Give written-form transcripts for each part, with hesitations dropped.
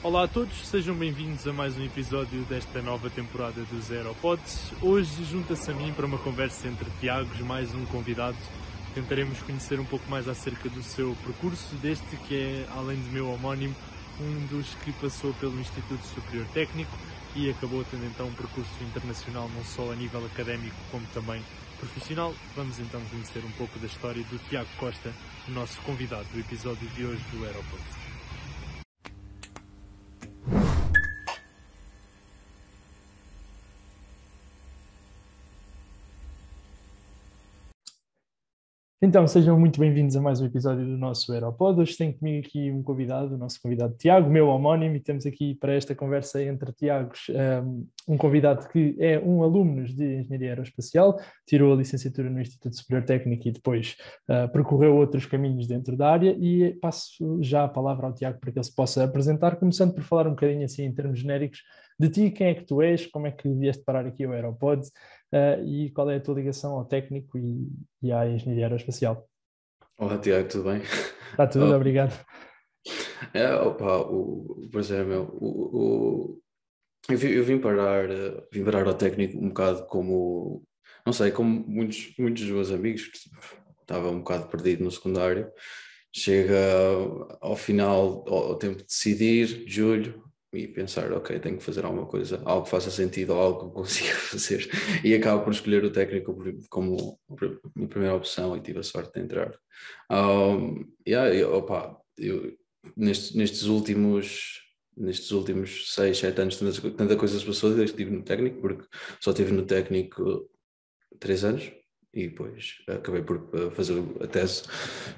Olá a todos, sejam bem-vindos a mais um episódio desta nova temporada dos Aeropods. Hoje junta-se a mim para uma conversa entre Tiagos, mais um convidado. Tentaremos conhecer um pouco mais acerca do seu percurso, deste que é, além do meu homónimo, um dos que passou pelo Instituto Superior Técnico e acabou tendo então um percurso internacional não só a nível académico como também profissional. Vamos então conhecer um pouco da história do Tiago Costa, o nosso convidado do episódio de hoje do Aeropods. Então, sejam muito bem-vindos a mais um episódio do nosso Aeropod. Hoje tenho comigo aqui um convidado, o nosso convidado Tiago, meu homónimo, e temos aqui para esta conversa entre Tiagos um convidado que é um aluno de Engenharia Aeroespacial, tirou a licenciatura no Instituto Superior Técnico e depois percorreu outros caminhos dentro da área, e passo já a palavra ao Tiago para que ele se possa apresentar, começando por falar um bocadinho assim em termos genéricos de ti, quem é que tu és, como é que vieste parar aqui ao Aeropod, e qual é a tua ligação ao técnico e à engenharia aeroespacial. Olá, Tiago, tudo bem? Está tudo, obrigado. O prazer é meu. Eu vim parar ao técnico um bocado como, não sei, como muitos dos meus amigos, que estava um bocado perdido no secundário. Chega ao final, ao tempo de decidir, julho, e pensar, ok, tenho que fazer alguma coisa, algo que faça sentido, algo que eu consiga fazer, e acabo por escolher o técnico como a minha primeira opção, e tive a sorte de entrar. Eu nestes últimos 6, 7 anos, tanta coisa se passou desde que estive no técnico, porque só estive no técnico 3 anos, e depois acabei por fazer a tese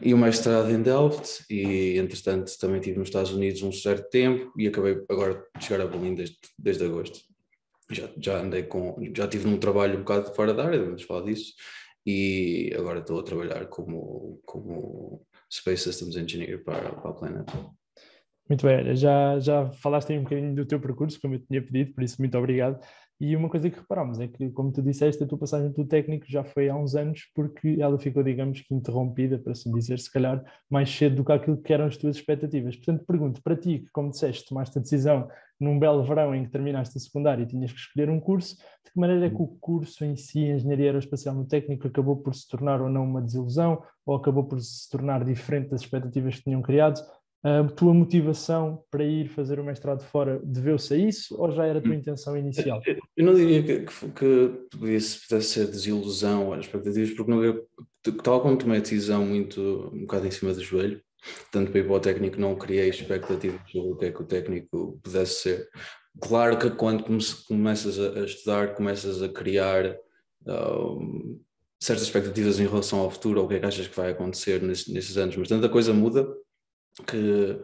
e o mestrado em Delft, e entretanto também estive nos Estados Unidos um certo tempo e acabei agora de chegar a Berlim desde agosto. Já estive num trabalho um bocado fora da área, vamos falar disso, e agora estou a trabalhar como Space Systems Engineer para a Planet. Muito bem, já falaste aí um bocadinho do teu percurso, como eu tinha pedido, por isso muito obrigado. E uma coisa que reparámos é que, como tu disseste, a tua passagem pelo técnico já foi há uns anos, porque ela ficou, digamos que interrompida, para assim dizer, se calhar mais cedo do que aquilo que eram as tuas expectativas. Portanto, pergunto para ti, que como disseste, tomaste a decisão num belo verão em que terminaste a secundária e tinhas que escolher um curso, de que maneira é que o curso em si, Engenharia Aeroespacial no técnico, acabou por se tornar ou não uma desilusão, ou acabou por se tornar diferente das expectativas que tinham criado? A tua motivação para ir fazer o mestrado fora deveu-se a isso, ou já era a tua intenção inicial? Eu não diria que pudesse ser desilusão às expectativas, porque tal como tomei a decisão um bocado em cima do joelho, tanto para ir para o técnico, não criei expectativas sobre o que é que o técnico pudesse ser. Claro que quando começas a estudar, começas a criar certas expectativas em relação ao futuro, ou o que é que achas que vai acontecer nesses anos, mas tanta coisa muda que,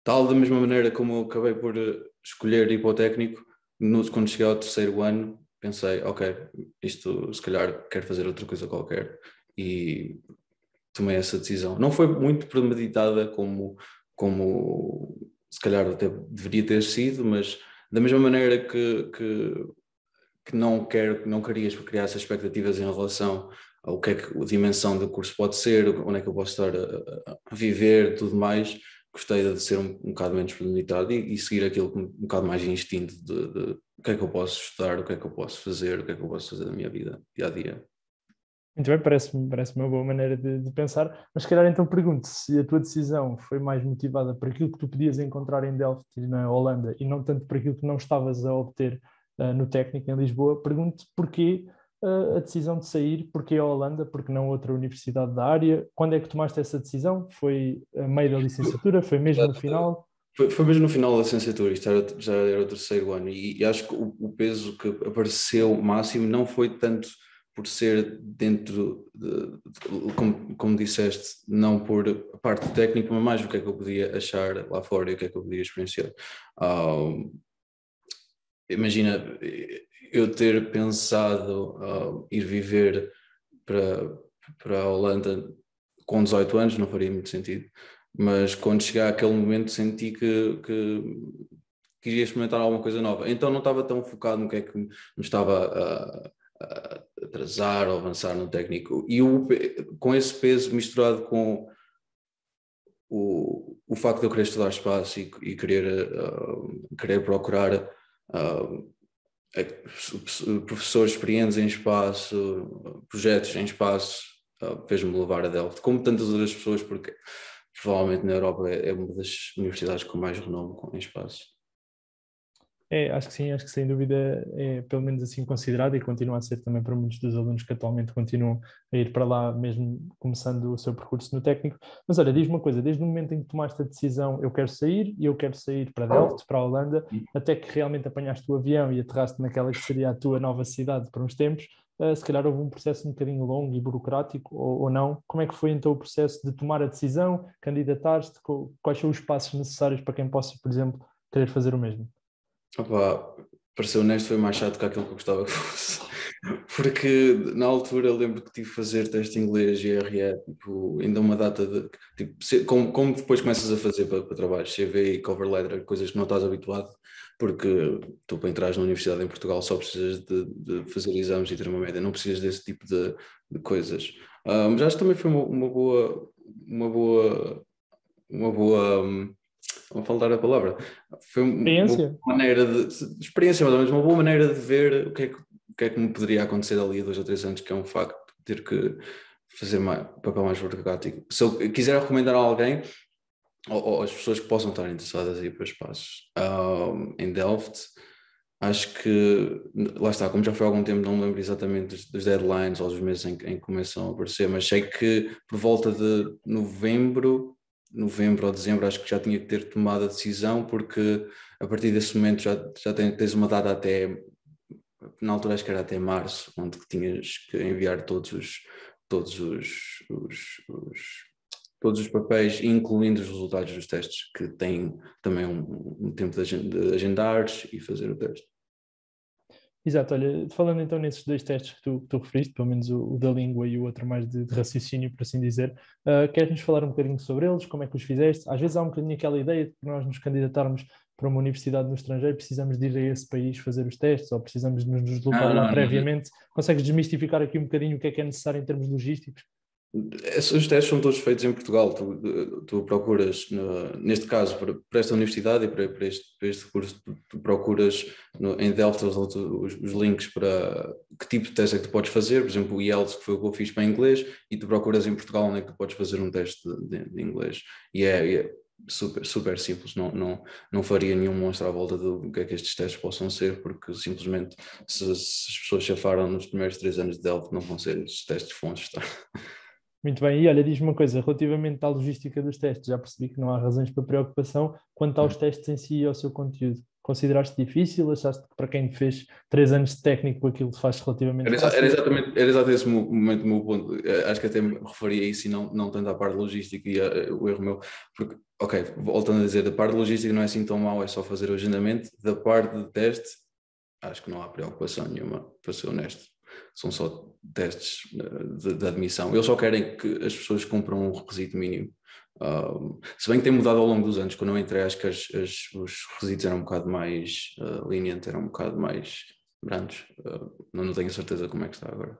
tal da mesma maneira como eu acabei por escolher ir para o técnico, quando cheguei ao terceiro ano, pensei, ok, isto se calhar quero fazer outra coisa qualquer, e tomei essa decisão. Não foi muito premeditada como se calhar até deveria ter sido, mas da mesma maneira que não queria criar essas expectativas em relação ao que é que a dimensão do curso pode ser, onde é que eu posso estar a viver, tudo mais. Gostei de ser um bocado menos premeditado e seguir aquilo com um bocado mais de instinto de o que é que eu posso estudar, o que é que eu posso fazer, o que é que eu posso fazer da minha vida, dia a dia. Muito bem, parece uma boa maneira de pensar, mas se calhar então pergunto se a tua decisão foi mais motivada por aquilo que tu podias encontrar em Delft e na Holanda e não tanto por aquilo que não estavas a obter no técnico em Lisboa. Pergunto porquê a decisão de sair, porquê a Holanda, porque não outra universidade da área? Quando é que tomaste essa decisão? Foi a meio da licenciatura? Foi mesmo no final? Foi mesmo no final da licenciatura, já era o terceiro ano, e acho que o peso que apareceu máximo não foi tanto por ser dentro como disseste, não por a parte técnica, mas mais o que é que eu podia achar lá fora e o que é que eu podia experienciar. Imagina, eu ter pensado ir viver para a Holanda com 18 anos não faria muito sentido, mas quando chegar àquele momento senti que queria experimentar alguma coisa nova, então não estava tão focado no que é que me estava a atrasar ou avançar no técnico, e com esse peso misturado com o facto de eu querer estudar espaço e querer procurar professores experientes em espaço, projetos em espaço, fez-me levar a Delft, como tantas outras pessoas, porque provavelmente na Europa é uma das universidades com mais renome em espaço. Acho que sim, acho que sem dúvida é pelo menos assim considerado e continua a ser também para muitos dos alunos que atualmente continuam a ir para lá, mesmo começando o seu percurso no técnico. Mas olha, diz-me uma coisa, desde o momento em que tomaste a decisão, eu quero sair e eu quero sair para Delft, para a Holanda, até que realmente apanhaste o avião e aterraste naquela que seria a tua nova cidade por uns tempos, se calhar houve um processo um bocadinho longo e burocrático ou não. Como é que foi então o processo de tomar a decisão, candidatar-te, quais são os passos necessários para quem possa, por exemplo, querer fazer o mesmo? Opa, para ser honesto, foi mais chato que aquilo que eu gostava que fosse. Porque na altura eu lembro que tive que fazer teste de inglês e RE, tipo, ainda uma data de. Tipo, como depois começas a fazer para trabalhos, CV e cover letter, coisas que não estás habituado, porque tu para entrar na universidade em Portugal só precisas de fazer exames e ter uma média, não precisas desse tipo de coisas. Mas acho que também foi uma boa. Vou faltar a palavra. Foi uma boa Experiência? maneira de experiência, mas uma boa maneira de ver o que é que me poderia acontecer ali a 2 ou 3 anos, que é um facto, ter que fazer papel mais burocrático. Se eu quiser recomendar a alguém, ou as pessoas que possam estar interessadas em ir para espaços em Delft, acho que, lá está, como já foi há algum tempo, não me lembro exatamente dos deadlines ou dos meses em que começam a aparecer, mas sei que por volta de novembro ou dezembro, acho que já tinha que ter tomado a decisão, porque a partir desse momento já tens uma data até, na altura acho que era até março, onde tinhas que enviar todos todos os papéis, incluindo os resultados dos testes, que têm também um tempo de agendares e fazer o teste. Exato, olha, falando então nesses dois testes que tu referiste, pelo menos o da língua e o outro mais de raciocínio, por assim dizer, queres-nos falar um bocadinho sobre eles, como é que os fizeste? Às vezes há um bocadinho aquela ideia de que nós nos candidatarmos para uma universidade no estrangeiro, precisamos de ir a esse país fazer os testes, ou precisamos de nos deslocar Não, lá não, não. previamente. Consegues desmistificar aqui um bocadinho o que é necessário em termos logísticos? Os testes são todos feitos em Portugal. Tu procuras, neste caso, para esta universidade e para este curso, tu procuras em Delft os links para que tipo de teste é que tu podes fazer. Por exemplo, o IELTS, que foi o que eu fiz para inglês, e tu procuras em Portugal onde é que tu podes fazer um teste de inglês. E é super, super simples. Não faria nenhum monstro à volta do que é que estes testes possam ser, porque simplesmente se as pessoas chafaram nos primeiros 3 anos de Delft, não vão ser estes testes que vão estar. Muito bem, e olha, diz-me uma coisa, relativamente à logística dos testes, já percebi que não há razões para preocupação quanto aos testes em si e ao seu conteúdo. Consideraste difícil? Achaste que para quem fez 3 anos de técnico aquilo faz relativamente Era fácil? exatamente esse momento o meu ponto. Acho que até me referia a isso e não tanto à parte logística e o erro meu. Porque, ok, voltando a dizer, da parte logística não é assim tão mau, é só fazer o agendamento. Da parte de teste, acho que não há preocupação nenhuma, para ser honesto. São só testes de admissão. Eles só querem que as pessoas cumpram um requisito mínimo. Se bem que tem mudado ao longo dos anos, quando eu entrei, acho que os requisitos eram um bocado mais lenientes, eram um bocado mais brandos. Não tenho certeza como é que está agora.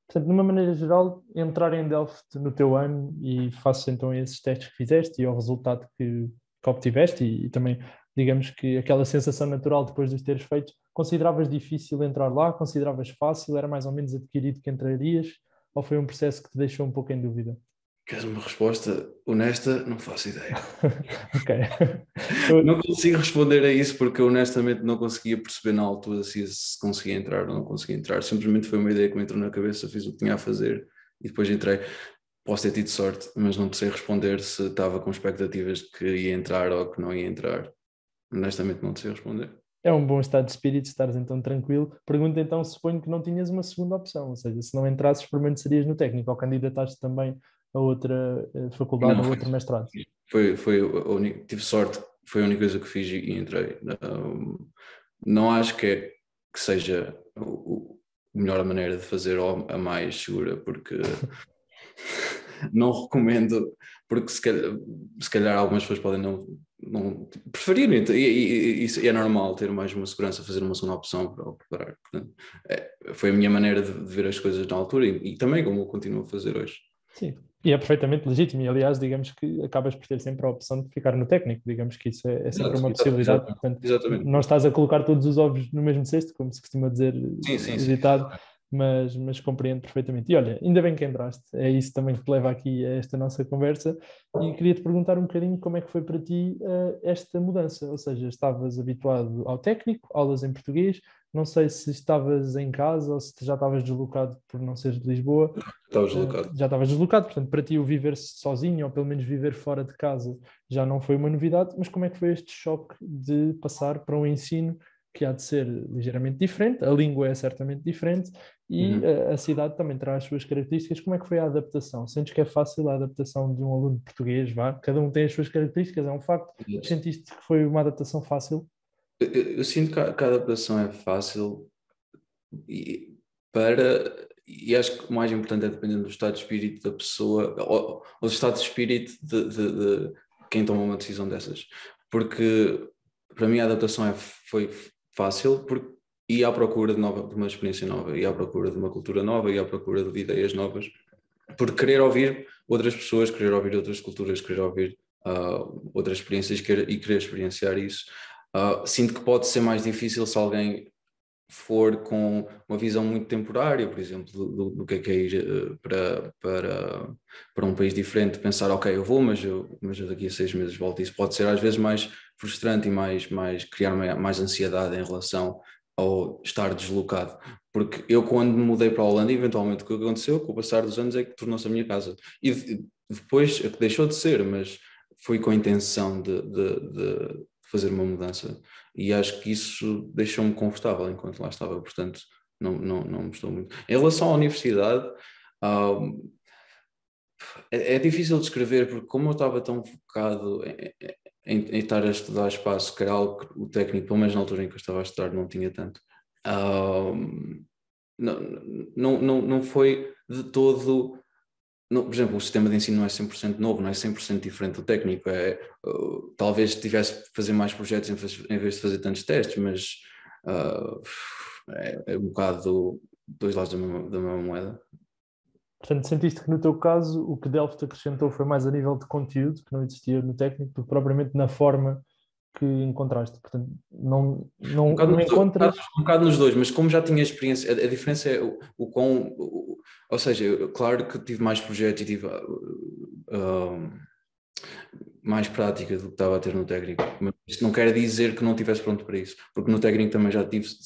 Portanto, de uma maneira geral, entrar em Delft no teu ano e faço então esses testes que fizeste e ao resultado que obtiveste e também, digamos que aquela sensação natural depois de os teres feito, consideravas difícil entrar lá? Consideravas fácil? Era mais ou menos adquirido que entrarias? Ou foi um processo que te deixou um pouco em dúvida? Queres uma resposta honesta? Não faço ideia. Ok. Não consigo responder a isso porque honestamente não conseguia perceber na altura se conseguia entrar ou não conseguia entrar. Simplesmente foi uma ideia que me entrou na cabeça, fiz o que tinha a fazer e depois entrei. Posso ter tido sorte, mas não te sei responder se estava com expectativas de que ia entrar ou que não ia entrar. Honestamente não te sei responder. É um bom estado de espírito, estares então tranquilo. Pergunta então, suponho que não tinhas uma segunda opção, ou seja, se não entrasses, permanecerias no técnico ou candidataste também a outra faculdade Não, ou outro mestrado. foi a única, tive sorte, foi a única coisa que fiz e entrei. Não acho que seja a melhor maneira de fazer ou a mais segura, porque não recomendo, porque se calhar algumas pessoas podem não preferirem, e isso é normal ter mais uma segurança, fazer uma segunda opção para o preparar. Portanto, foi a minha maneira de ver as coisas na altura e também como eu continuo a fazer hoje. Sim, e é perfeitamente legítimo. E, aliás, digamos que acabas por ter sempre a opção de ficar no técnico. Digamos que isso é sempre Exato, uma exato, possibilidade. Portanto, exatamente. não estás a colocar todos os ovos no mesmo cesto, como se costuma dizer Sim, sim, o sim. ditado, mas compreendo perfeitamente. E olha, ainda bem que entraste. É isso também que te leva aqui a esta nossa conversa. E queria te perguntar um bocadinho como é que foi para ti esta mudança. Ou seja, estavas habituado ao técnico, aulas em português. Não sei se estavas em casa ou se já estavas deslocado por não seres de Lisboa. Estava deslocado. Já estavas deslocado, portanto, para ti o viver sozinho, ou pelo menos viver fora de casa, já não foi uma novidade, mas como é que foi este choque de passar para um ensino que há de ser ligeiramente diferente, a língua é certamente diferente e Uhum. a cidade também traz as suas características. Como é que foi a adaptação? Sentes que é fácil a adaptação de um aluno português, vá? Cada um tem as suas características, é um facto, mas Exato. sentiste que foi uma adaptação fácil? Eu sinto que a adaptação é fácil e, e acho que o mais importante é dependendo do estado de espírito da pessoa ou do estado de espírito de quem toma uma decisão dessas. Porque para mim a adaptação foi fácil porque ia à procura de uma experiência nova, ia à procura de uma cultura nova, ia à procura de ideias novas, por querer ouvir outras pessoas, querer ouvir outras culturas, querer ouvir outras experiências e querer experienciar isso. Sinto que pode ser mais difícil se alguém for com uma visão muito temporária, por exemplo, do que é ir para um país diferente, pensar, ok, eu vou, mas eu daqui a 6 meses volto. Isso pode ser às vezes mais frustrante e mais criar mais ansiedade em relação ao estar deslocado. Porque eu, quando me mudei para a Holanda, eventualmente o que aconteceu, com o passar dos anos, é que tornou-se a minha casa. E depois, é que deixou de ser, mas fui com a intenção de fazer uma mudança e acho que isso deixou-me confortável enquanto lá estava, portanto não me estou muito. Em relação à universidade, é difícil de descrever porque como eu estava tão focado em estar a estudar espaço, que era algo que o técnico, pelo menos na altura em que eu estava a estudar, não tinha tanto. Não, não foi de todo. Por exemplo, o sistema de ensino não é 100% novo, não é 100% diferente do técnico. Talvez tivesse que fazer mais projetos em vez de fazer tantos testes, mas uh, é um bocado dois lados da mesma moeda. Portanto, sentiste que no teu caso o que Delphi acrescentou foi mais a nível de conteúdo, que não existia no técnico, do que propriamente na forma que encontraste. Portanto, Um bocado não nos dois, encontras. um bocado nos dois, mas como já tinha experiência, a diferença é o quão. Ou seja, claro que tive mais projetos e tive mais prática do que estava a ter no técnico, mas isto não quer dizer que não estivesse pronto para isso, porque no técnico também já tive de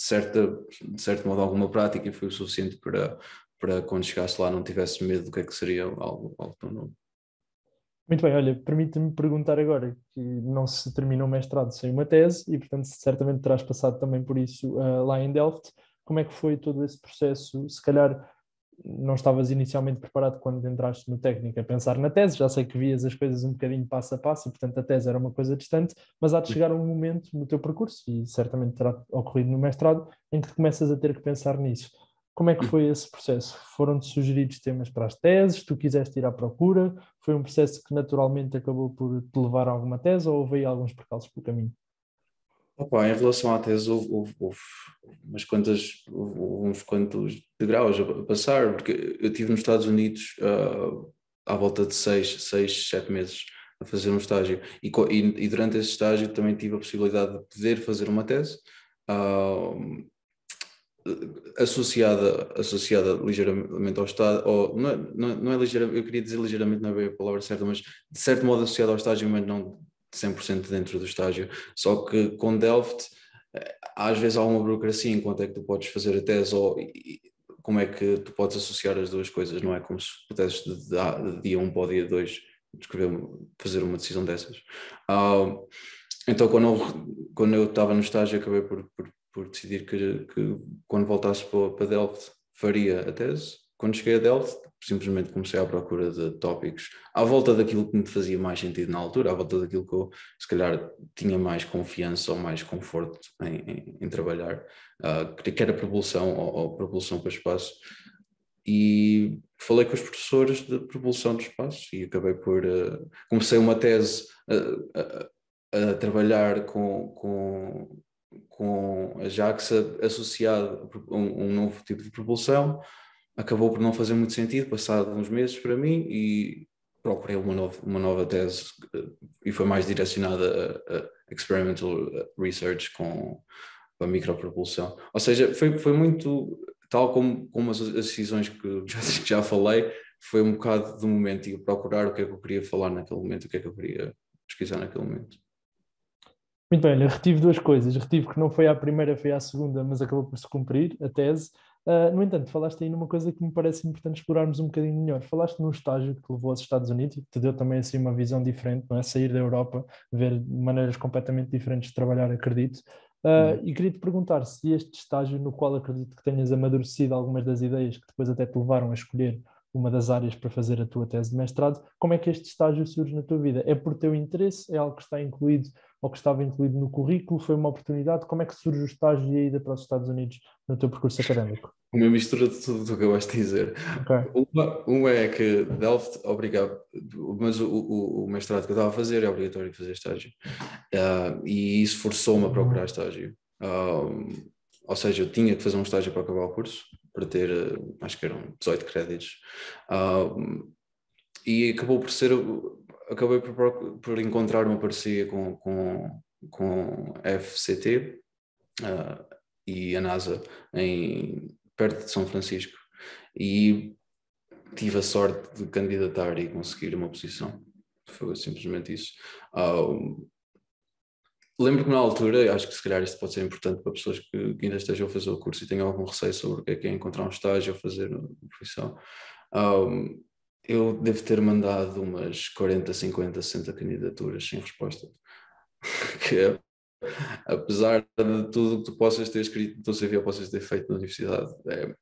certo modo alguma prática e foi o suficiente para quando chegasse lá não tivesse medo do que é que seria algo tão novo. Muito bem, olha, permite-me perguntar agora que não se terminou o mestrado sem uma tese e, portanto, certamente terás passado também por isso lá em Delft. Como é que foi todo esse processo? Se calhar não estavas inicialmente preparado quando entraste no técnico a pensar na tese, já sei que vias as coisas um bocadinho passo a passo e, portanto, a tese era uma coisa distante, mas há de chegar um momento no teu percurso, e certamente terá ocorrido no mestrado, em que começas a ter que pensar nisso. Como é que foi esse processo? Foram-te sugeridos temas para as teses? Tu quiseste ir à procura? Foi um processo que naturalmente acabou por te levar a alguma tese ou houve aí alguns percalços pelo caminho? Opa, em relação à tese, houve houve uns quantos degraus a passar, porque eu estive nos Estados Unidos à volta de 7 meses a fazer um estágio, e durante esse estágio também tive a possibilidade de poder fazer uma tese ah, associada ligeiramente ao estágio, ou não é ligeiramente, eu queria dizer ligeiramente, não é bem a palavra certa, mas de certo modo associada ao estágio, mas não 100% dentro do estágio. Só que com Delft, às vezes há uma burocracia em quanto é que tu podes fazer a tese como é que tu podes associar as duas coisas, não é como se pudesses de dia 1 para o dia 2 fazer uma decisão dessas. Ah, então, quando eu estava no estágio, acabei por decidir que quando voltasse para Delft faria a tese. Quando cheguei a Delft, simplesmente comecei à procura de tópicos à volta daquilo que me fazia mais sentido na altura, à volta daquilo que eu, se calhar, tinha mais confiança ou mais conforto em trabalhar, que era propulsão ou propulsão para espaço. E falei com os professores de propulsão do espaço e acabei por. Comecei uma tese a trabalhar com a JAXA associado a um novo tipo de propulsão acabou por não fazer muito sentido, passado uns meses para mim, e procurei uma nova tese e foi mais direcionada a experimental research com a micropropulsão. Ou seja, foi muito, tal como as decisões que já falei, foi um bocado do momento e procurar o que é que eu queria falar naquele momento, o que é que eu queria pesquisar naquele momento. Muito bem, eu retive duas coisas. Retive que não foi à primeira, foi à segunda, mas acabou por se cumprir a tese. No entanto, falaste aí numa coisa que me parece importante explorarmos um bocadinho melhor. Falaste num estágio que te levou aos Estados Unidos e que te deu também assim uma visão diferente, não é? Sair da Europa, ver maneiras completamente diferentes de trabalhar, acredito. E queria te perguntar se este estágio, no qual acredito que tenhas amadurecido algumas das ideias que depois até te levaram a escolher uma das áreas para fazer a tua tese de mestrado, como é que este estágio surge na tua vida? É por teu interesse? É algo que está incluído ou que estava incluído no currículo? Foi uma oportunidade? Como é que surge o estágio e a ida para os Estados Unidos no teu percurso académico? Uma mistura de tudo o que eu gosto de dizer. Ok. Uma é que Delft obrigado, mas o mestrado que eu estava a fazer é obrigatório fazer estágio. E isso forçou-me a procurar estágio. Ou seja, eu tinha que fazer um estágio para acabar o curso, para ter, acho que eram 18 créditos. E acabei por encontrar uma parceria com a FCT e a NASA perto de São Francisco. E tive a sorte de candidatar e conseguir uma posição. Foi simplesmente isso. Lembro que na altura, acho que se calhar isto pode ser importante para pessoas que ainda estejam a fazer o curso e tenham algum receio sobre o que é encontrar um estágio ou fazer uma profissão. Eu devo ter mandado umas 40, 50, 60 candidaturas sem resposta. Que apesar de tudo que tu possas ter escrito no teu CV ou possas ter feito na universidade,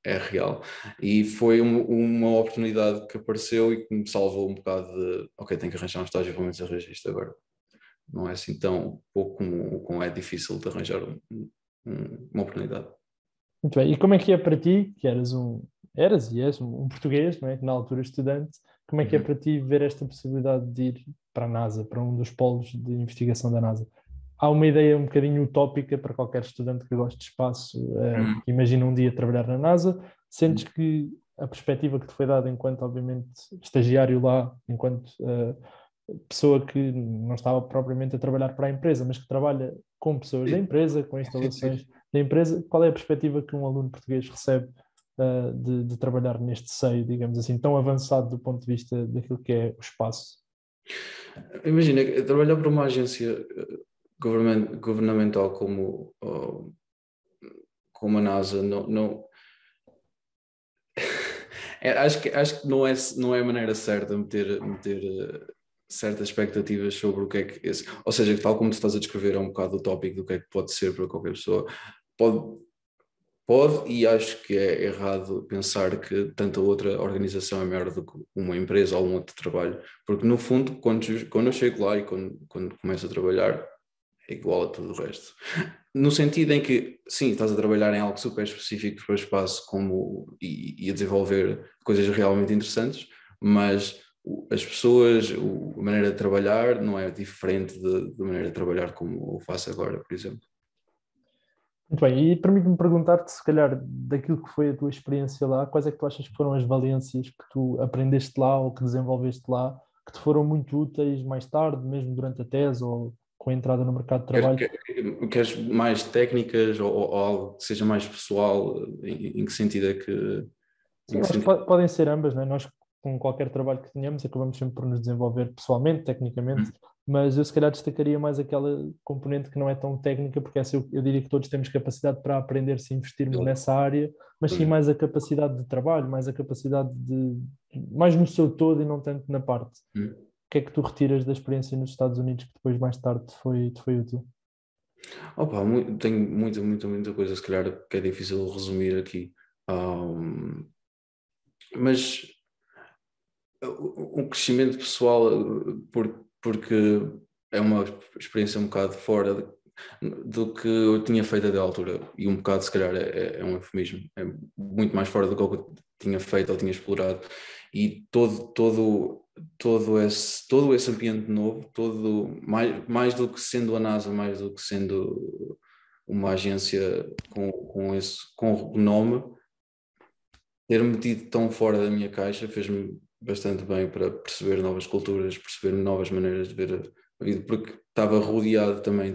é real. E foi uma oportunidade que apareceu e que me salvou um bocado de, ok, tenho que arranjar um estágio, pelo menos arranjar isto agora. Não é assim tão pouco como é difícil de arranjar uma oportunidade. Muito bem. E como é que é para ti, que eras e és um português, não é? Na altura estudante, como é que é Uhum. para ti ver esta possibilidade de ir para a NASA, para um dos polos de investigação da NASA? Há uma ideia um bocadinho utópica para qualquer estudante que goste de espaço, Uhum. que imagina um dia trabalhar na NASA. Sentes Uhum. que a perspectiva que te foi dada enquanto, obviamente, estagiário lá, enquanto pessoa que não estava propriamente a trabalhar para a empresa, mas que trabalha com pessoas da Sim, empresa, com sim, sim. instalações da empresa, qual é a perspectiva que um aluno português recebe de trabalhar neste seio, digamos assim, tão avançado do ponto de vista daquilo que é o espaço? Imagina, trabalhar para uma agência governamental como a NASA, acho que não é a maneira certa meter certas expectativas sobre o que é que esse, ou seja, tal como tu estás a descrever, é um bocado utópico do que é que pode ser para qualquer pessoa. Pode, pode, e acho que é errado pensar que tanta outra organização é melhor do que uma empresa ou um outro trabalho, porque no fundo, quando eu chego lá e quando começo a trabalhar, é igual a tudo o resto. No sentido em que, sim, estás a trabalhar em algo super específico para o espaço e a desenvolver coisas realmente interessantes, mas as pessoas, a maneira de trabalhar não é diferente da maneira de trabalhar como eu faço agora, por exemplo. Muito bem, e permite-me perguntar-te, se calhar, daquilo que foi a tua experiência lá, quais é que tu achas que foram as valências que tu aprendeste lá ou que desenvolveste lá, que te foram muito úteis mais tarde, mesmo durante a tese ou com a entrada no mercado de trabalho? Queres mais técnicas ou algo que seja mais pessoal? Em que sentido é que. Sim, Em eu que acho que sentido? podem ser ambas, não é? Nós, com qualquer trabalho que tenhamos, acabamos sempre por nos desenvolver pessoalmente, tecnicamente, mas eu se calhar destacaria mais aquela componente que não é tão técnica, porque essa eu diria que todos temos capacidade para aprender se investirmos nessa área, mas sim mais a capacidade de trabalho, mais a capacidade mais no seu todo e não tanto na parte. O que é que tu retiras da experiência nos Estados Unidos que depois mais tarde te foi útil? Opa, tenho muita, muita, muita coisa, se calhar, que é difícil resumir aqui. Mas um crescimento pessoal, porque é uma experiência um bocado fora do que eu tinha feito até à altura, e um bocado, se calhar, é um eufemismo, é muito mais fora do que eu tinha feito ou tinha explorado, e todo esse ambiente novo, mais do que sendo a NASA, mais do que sendo uma agência com esse nome, ter metido tão fora da minha caixa fez-me bastante bem para perceber novas culturas, perceber novas maneiras de ver a vida, porque estava rodeado também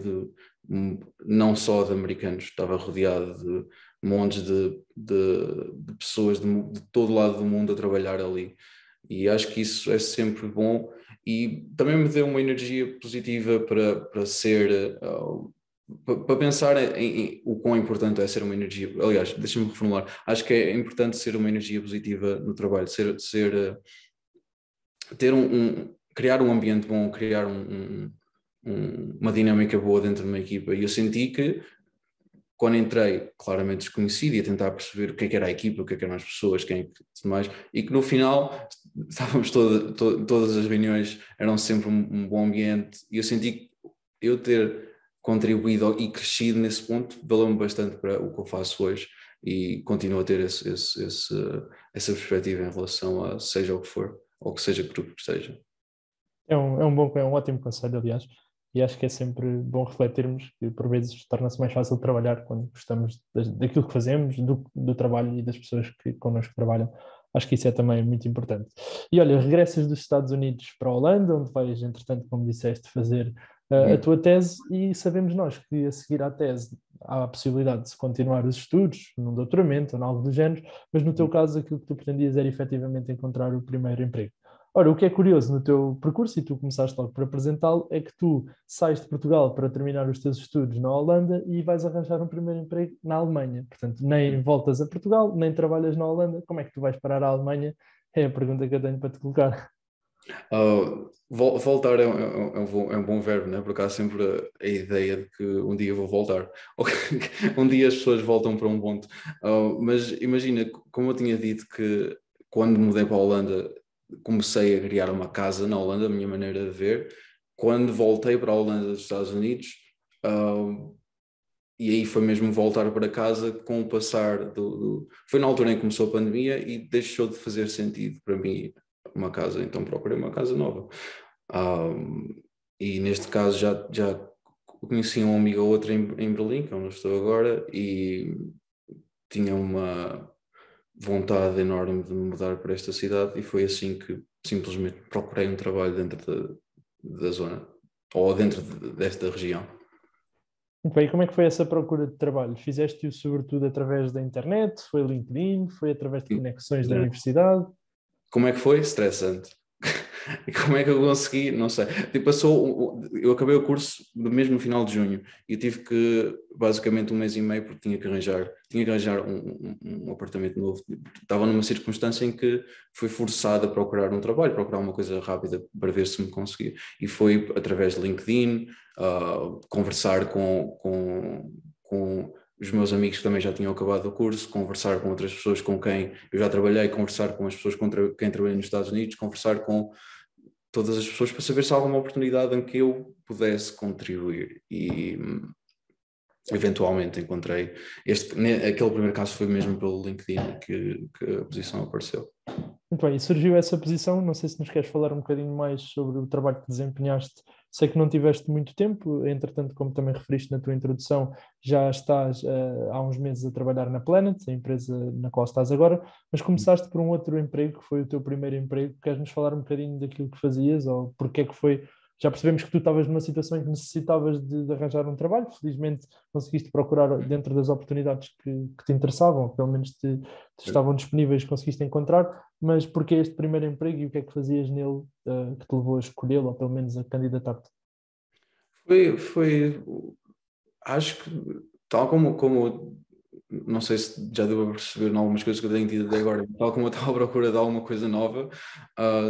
não só de americanos, estava rodeado de montes de pessoas de todo lado do mundo a trabalhar ali. E acho que isso é sempre bom e também me deu uma energia positiva para ser para pensar o quão importante é ser uma energia. Aliás, deixa-me reformular. Acho que é importante ser uma energia positiva no trabalho, ter criar um ambiente bom, criar uma dinâmica boa dentro de uma equipa. E eu senti que quando entrei, claramente desconhecido, e a tentar perceber o que era a equipa, o que eram as pessoas, quem é que tudo mais, e que no final estávamos todas as reuniões eram sempre um bom ambiente, e eu senti que eu ter contribuído e crescido nesse ponto valeu-me bastante para o que eu faço hoje e continuo a ter essa perspectiva em relação a seja o que for, ou que seja que seja. É um ótimo conselho, aliás, e acho que é sempre bom refletirmos que por vezes torna-se mais fácil trabalhar quando gostamos daquilo que fazemos, do trabalho e das pessoas que connosco trabalham. Acho que isso é também muito importante. E olha, regressas dos Estados Unidos para a Holanda, onde vais, entretanto, como disseste, fazer a tua tese, e sabemos nós que a seguir à tese há a possibilidade de se continuar os estudos, num doutoramento ou em algo do género, mas no teu caso aquilo que tu pretendias era efetivamente encontrar o primeiro emprego. Ora, o que é curioso no teu percurso, e tu começaste logo por apresentá-lo, é que tu sais de Portugal para terminar os teus estudos na Holanda e vais arranjar um primeiro emprego na Alemanha. Portanto, nem voltas a Portugal, nem trabalhas na Holanda. Como é que tu vais parar à Alemanha? É a pergunta que eu tenho para te colocar. Voltar é um bom verbo, né? Porque há sempre a ideia de que um dia vou voltar, ou que um dia as pessoas voltam para um ponto. Mas imagina, como eu tinha dito que quando mudei para a Holanda comecei a criar uma casa na Holanda, a minha maneira de ver. Quando voltei para a Holanda dos Estados Unidos, e aí foi mesmo voltar para casa com o passar Foi na altura em que começou a pandemia e deixou de fazer sentido para mim uma casa, então procurei uma casa nova. E neste caso já conheci um amigo ou outro em Berlim, que é onde estou agora, e tinha uma vontade enorme de me mudar para esta cidade e foi assim que simplesmente procurei um trabalho dentro da zona ou dentro desta região. Muito bem, e como é que foi essa procura de trabalho? Fizeste-o sobretudo através da internet? Foi LinkedIn? Foi através de conexões da universidade? Como é que foi? Estressante. E como é que eu consegui? Não sei. Tipo, eu acabei o curso mesmo no final de junho e eu tive que, basicamente, 1 mês e meio, porque tinha que arranjar um apartamento novo. Estava numa circunstância em que fui forçado a procurar um trabalho, procurar uma coisa rápida para ver se me conseguia. E foi através de LinkedIn, conversar com os meus amigos que também já tinham acabado o curso, conversar com outras pessoas com quem eu já trabalhei, conversar com as pessoas com quem trabalhei nos Estados Unidos, conversar com todas as pessoas para saber se há alguma oportunidade em que eu pudesse contribuir. E eventualmente encontrei aquele primeiro caso foi mesmo pelo LinkedIn que a posição apareceu. Muito bem, e surgiu essa posição, não sei se nos queres falar um bocadinho mais sobre o trabalho que desempenhaste. Sei que não tiveste muito tempo, entretanto, como também referiste na tua introdução, já estás há uns meses a trabalhar na Planet, a empresa na qual estás agora, mas começaste por um outro emprego, que foi o teu primeiro emprego. Queres-nos falar um bocadinho daquilo que fazias, ou porque é que foi? Já percebemos que tu estavas numa situação em que necessitavas de arranjar um trabalho, felizmente conseguiste procurar dentro das oportunidades que te interessavam, ou pelo menos te estavam disponíveis, conseguiste encontrar, mas porquê este primeiro emprego e o que é que fazias nele que te levou a escolhê-lo, ou pelo menos a candidatar-te? Foi, acho que tal como não sei se já deu a perceber em algumas coisas que eu tenho tido até agora, tal como eu estava à procura de alguma coisa nova,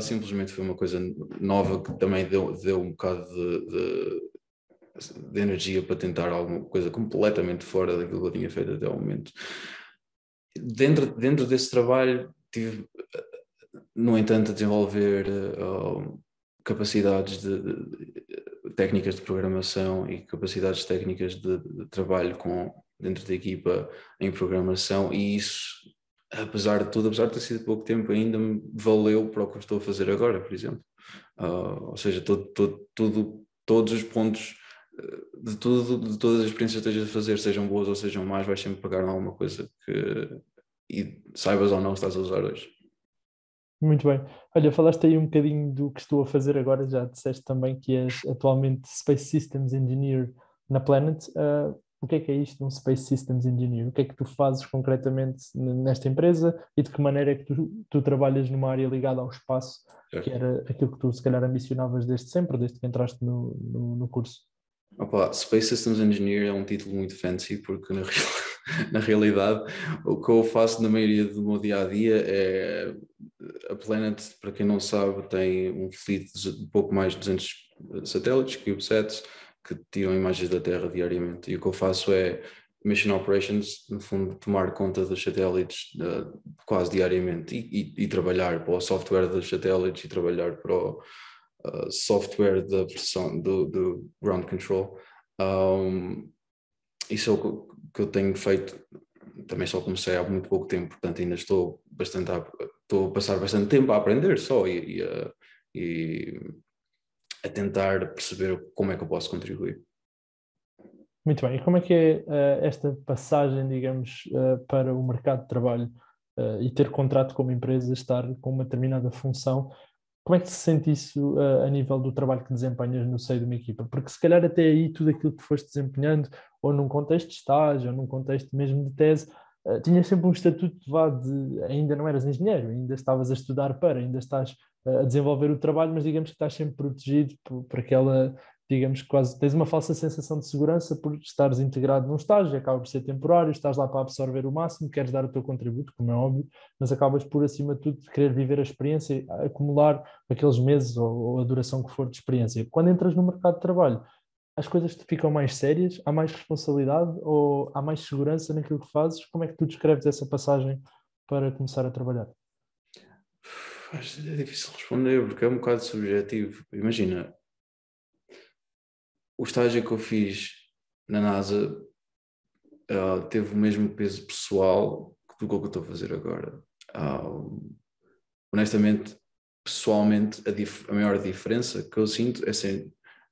simplesmente foi uma coisa nova que também deu um bocado de energia para tentar alguma coisa completamente fora daquilo que eu tinha feito até ao momento. Dentro desse trabalho tive, no entanto, a desenvolver capacidades de técnicas de programação e capacidades técnicas de trabalho dentro da equipa em programação, e isso, apesar de tudo, apesar de ter sido pouco tempo, ainda me valeu para o que eu estou a fazer agora, por exemplo. Ou seja, todos os pontos de todas as experiências que estejas a fazer, sejam boas ou sejam más, vais sempre pegar em alguma coisa e saibas ou não se estás a usar hoje. Muito bem. Olha, falaste aí um bocadinho do que estou a fazer agora, já disseste também que és atualmente Space Systems Engineer na Planet. O que é isto, um Space Systems Engineer? O que é que tu fazes concretamente nesta empresa e de que maneira é que tu trabalhas numa área ligada ao espaço, que Certo? era aquilo que tu se calhar ambicionavas desde sempre, desde que entraste no curso? Opa, Space Systems Engineer é um título muito fancy porque na realidade o que eu faço na maioria do meu dia a dia é a Planet, para quem não sabe, tem um fleet de pouco mais de 200 satélites, CubeSats, que tiram imagens da Terra diariamente. E o que eu faço é Mission Operations, no fundo, tomar conta dos satélites quase diariamente e trabalhar para o software dos satélites e trabalhar para o software da versão do ground control. Isso é o que eu tenho feito. Também só comecei há muito pouco tempo, portanto ainda estou a passar bastante tempo a aprender só e a tentar perceber como é que eu posso contribuir. Muito bem. E como é que é esta passagem, digamos, para o mercado de trabalho e ter contrato como empresa, estar com uma determinada função? Como é que se sente isso a nível do trabalho que desempenhas no seio de uma equipa? Porque se calhar até aí tudo aquilo que foste desempenhando, ou num contexto de estágio, ou num contexto mesmo de tese, tinhas sempre um estatuto vá de ainda não eras engenheiro, ainda estavas a estudar para, ainda estás a desenvolver o trabalho, mas digamos que estás sempre protegido por aquela, digamos que quase tens uma falsa sensação de segurança por estares integrado num estágio, acaba por ser temporário, estás lá para absorver o máximo, queres dar o teu contributo, como é óbvio, mas acabas por, acima de tudo, querer viver a experiência, acumular aqueles meses ou a duração que for de experiência. Quando entras no mercado de trabalho, as coisas te ficam mais sérias, há mais responsabilidade ou há mais segurança naquilo que fazes? Como é que tu descreves essa passagem para começar a trabalhar? Acho que é difícil responder porque é um bocado subjetivo. Imagina, o estágio que eu fiz na NASA teve o mesmo peso pessoal do que o que eu estou a fazer agora. Honestamente, pessoalmente, a maior diferença que eu sinto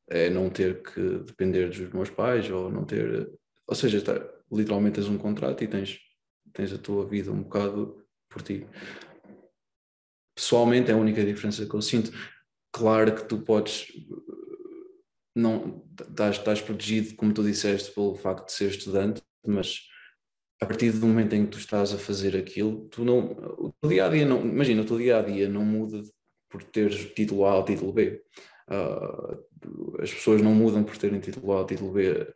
é não ter que depender dos meus pais ou não ter. Ou seja, literalmente tens um contrato e tens a tua vida um bocado por ti. Pessoalmente, é a única diferença que eu sinto. Claro que tu podes. Não, estás protegido, como tu disseste, pelo facto de ser estudante, mas a partir do momento em que tu estás a fazer aquilo, o teu dia a dia não, imagina, o teu dia a dia não muda por teres título A ou título B. As pessoas não mudam por terem título A ou título B.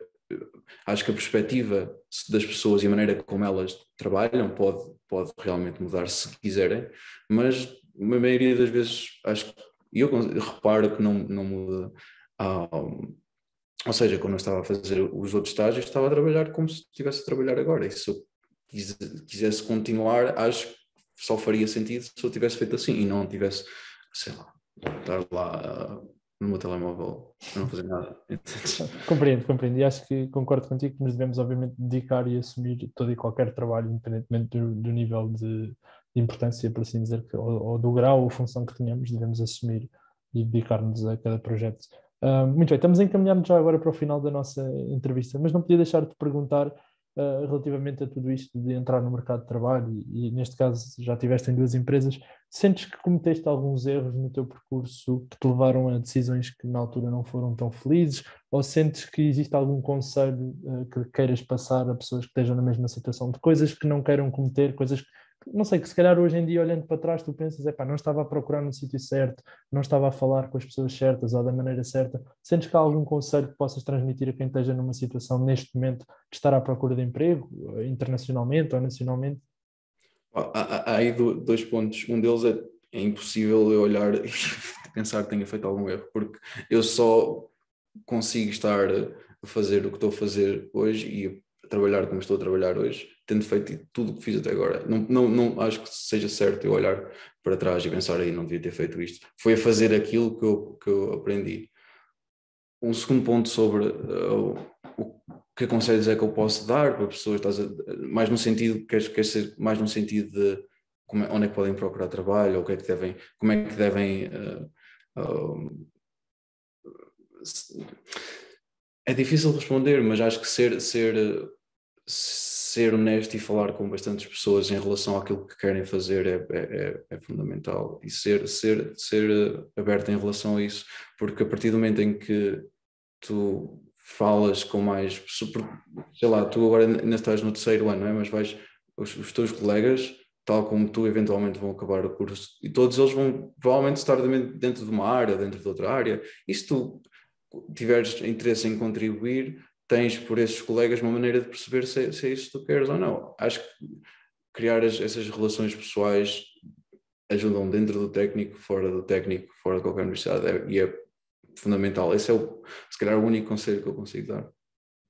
Acho que a perspectiva das pessoas e a maneira como elas trabalham pode realmente mudar se quiserem, mas a maioria das vezes acho que eu reparo que não muda. Ou seja, quando eu estava a fazer os outros estágios, estava a trabalhar como se estivesse a trabalhar agora. E se eu quisesse continuar, acho que só faria sentido se eu tivesse feito assim e não tivesse, sei lá, estar lá no meu telemóvel a não fazer nada. Compreendo, compreendo. E acho que concordo contigo que nos devemos, obviamente, dedicar e assumir todo e qualquer trabalho, independentemente do nível de importância, por assim dizer, ou do grau ou função que tenhamos, devemos assumir e dedicar-nos a cada projeto. Muito bem, estamos encaminhando já agora para o final da nossa entrevista, mas não podia deixar de te perguntar relativamente a tudo isto de entrar no mercado de trabalho e neste caso já estiveste em duas empresas. Sentes que cometeste alguns erros no teu percurso que te levaram a decisões que na altura não foram tão felizes? Ou sentes que existe algum conselho que queiras passar a pessoas que estejam na mesma situação, de coisas que não queiram cometer, coisas que, não sei, que se calhar hoje em dia, olhando para trás, tu pensas, epá, não estava a procurar no sítio certo, não estava a falar com as pessoas certas ou da maneira certa. Sentes que há algum conselho que possas transmitir a quem esteja numa situação neste momento de estar à procura de emprego, internacionalmente ou nacionalmente? Há aí dois pontos. Um deles é impossível eu olhar e pensar que tenha feito algum erro, porque eu só consigo estar a fazer o que estou a fazer hoje e a trabalhar como estou a trabalhar hoje, tendo feito tudo o que fiz até agora. Não acho que seja certo eu olhar para trás e pensar aí não devia ter feito isto. Foi a fazer aquilo que eu aprendi. Um segundo ponto sobre o que conselhos é que eu posso dar para pessoas, mais no sentido, queres ser mais no sentido de onde é que podem procurar trabalho, ou o que é que devem, como é que devem é difícil responder, mas acho que ser honesto e falar com bastantes pessoas em relação àquilo que querem fazer é fundamental. E ser aberto em relação a isso, porque a partir do momento em que tu falas com mais pessoas, sei lá, tu agora ainda estás no terceiro ano, não é? Mas os teus colegas, tal como tu, eventualmente vão acabar o curso e todos eles vão provavelmente estar dentro de uma área, dentro de outra área. E se tu tiveres interesse em contribuir, tens por esses colegas uma maneira de perceber se é isso que tu queres ou não. Acho que criar essas relações pessoais ajudam dentro do técnico, fora de qualquer universidade, e é fundamental. Esse é, se calhar, o único conselho que eu consigo dar.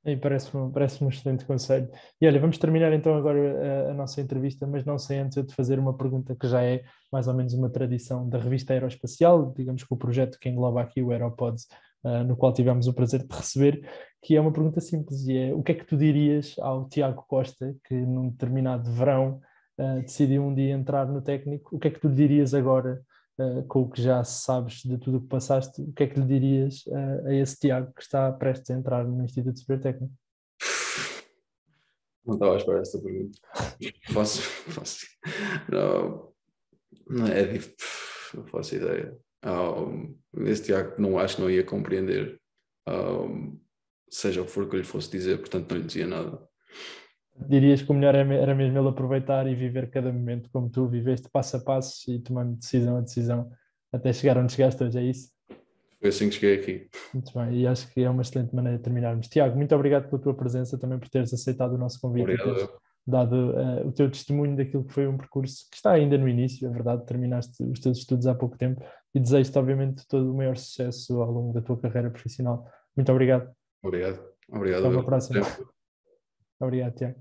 E parece-me um excelente conselho. E olha, vamos terminar então agora a nossa entrevista, mas não sem antes eu te fazer uma pergunta que já é mais ou menos uma tradição da revista Aeroespacial, digamos que o projeto que engloba aqui o Aeropods, no qual tivemos o prazer de receber, que é uma pergunta simples, e é: o que é que tu dirias ao Tiago Costa, que num determinado verão decidiu um dia entrar no técnico? O que é que tu lhe dirias agora, com o que já sabes de tudo o que passaste? O que é que lhe dirias a esse Tiago que está prestes a entrar no Instituto Superior Técnico? Não estava à espera dessa pergunta. Faço, não, não é difícil, não faço ideia. Esse Tiago não acho que não ia compreender, seja o que for que eu lhe fosse dizer, portanto não lhe dizia nada. Dirias que o melhor era mesmo ele aproveitar e viver cada momento como tu viveste, passo a passo e tomando decisão a decisão até chegar onde chegaste hoje, é isso? Foi assim que cheguei aqui. Muito bem, e acho que é uma excelente maneira de terminarmos. Tiago, muito obrigado pela tua presença, também por teres aceitado o nosso convite e teres Obrigado. dado o teu testemunho daquilo que foi um percurso que está ainda no início, é verdade, terminaste os teus estudos há pouco tempo e desejo-te, obviamente, todo o maior sucesso ao longo da tua carreira profissional. Muito obrigado. Obrigado. Até Obrigado. uma Eu. próxima. Obrigado, Tiago.